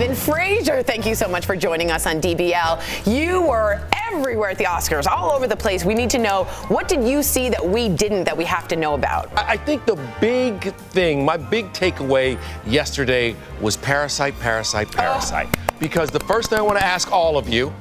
Kevin Frazier, thank you so much for joining us on DBL. You were everywhere at the Oscars, all over the place. We need to know, what did you see that we didn't, that we have to know about? I think the big thing, my big takeaway yesterday was Parasite. Because the first thing I want to ask all of you,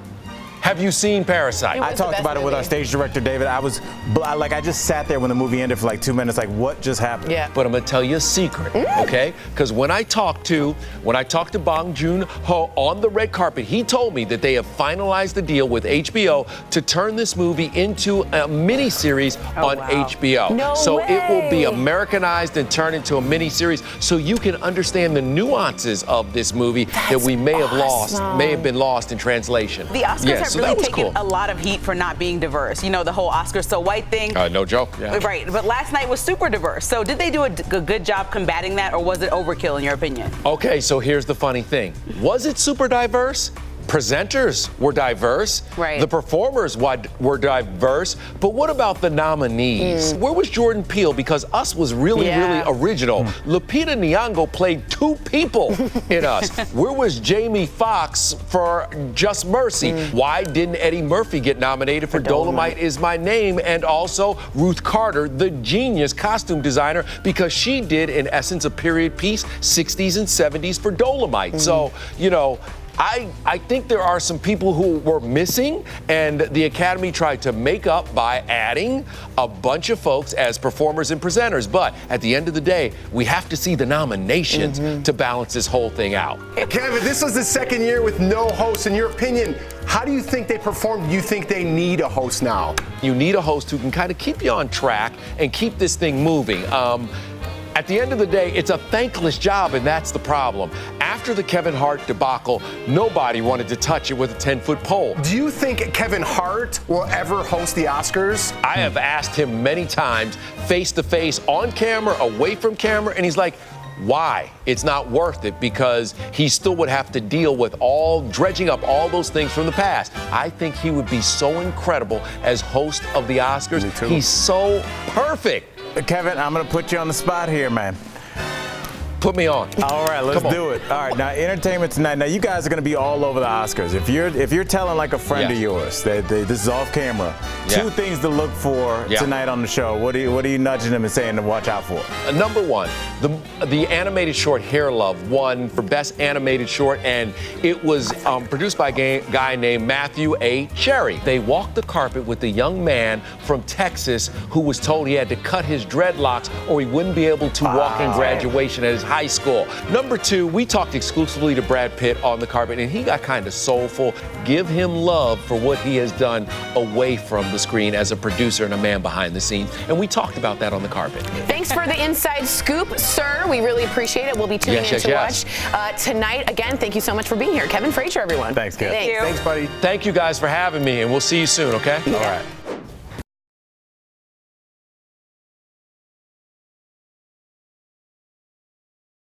have you seen Parasite? I talked about it with our stage director, David. I just sat there when the movie ended for like 2 minutes, like, what just happened? Yeah. But I'm gonna tell you a secret, okay? Because when I talked to Bong Joon-ho on the red carpet, he told me that they have finalized the deal with HBO to turn this movie into a miniseries on HBO. No so way. It will be Americanized and turned into a miniseries, so you can understand the nuances of this movie that we may have been lost in translation. The Oscars have so really that was taken cool. a lot of heat for not being diverse. You know, the whole Oscars so white thing. No joke. Yeah. Right, but last night was super diverse. So did they do a good job combating that, or was it overkill in your opinion? Okay, so here's the funny thing. Was it super diverse? Presenters were diverse. Right. The performers were diverse. But what about the nominees? Where was Jordan Peele? Because Us was really original. Lupita Nyong'o played two people in Us. Where was Jamie Foxx for Just Mercy? Why didn't Eddie Murphy get nominated for Dolomite Is My Name? And also Ruth Carter, the genius costume designer, because she did, in essence, a period piece, 60s and 70s for Dolomite. So, you know, I think there are some people who were missing, and the Academy tried to make up by adding a bunch of folks as performers and presenters. But at the end of the day, we have to see the nominations to balance this whole thing out. Kevin, this was the second year with no host. In your opinion, how do you think they performed? Do you think they need a host now? You need a host who can kind of keep you on track and keep this thing moving. At the end of the day, it's a thankless job, and that's the problem. After the Kevin Hart debacle, nobody wanted to touch it with a 10-foot pole. Do you think Kevin Hart will ever host the Oscars? I have asked him many times, face-to-face, on camera, away from camera, and he's like, why? It's not worth it, because he still would have to deal with dredging up all those things from the past. I think he would be so incredible as host of the Oscars. Me too. He's so perfect. Kevin, I'm going to put you on the spot here, man. Put me on. All right, let's do it. All right, now entertainment tonight. Now you guys are going to be all over the Oscars. If you're telling like a friend of yours that this is off camera, two things to look for tonight on the show. What are you nudging them and saying to watch out for? Number one, the animated short Hair Love won for Best Animated Short, and it was produced by a guy named Matthew A. Cherry. They walked the carpet with the young man from Texas who was told he had to cut his dreadlocks or he wouldn't be able to walk in graduation at his high school. Number two, we talked exclusively to Brad Pitt on the carpet, and he got kind of soulful. Give him love for what he has done away from the screen as a producer and a man behind the scenes. And we talked about that on the carpet. Thanks for the inside scoop, sir. We really appreciate it. We'll be tuning in to watch tonight. Again, thank you so much for being here. Kevin Frazier, everyone. Thanks, Kev. Thanks. Thanks, buddy. Thank you guys for having me, and we'll see you soon, okay? Yeah. All right.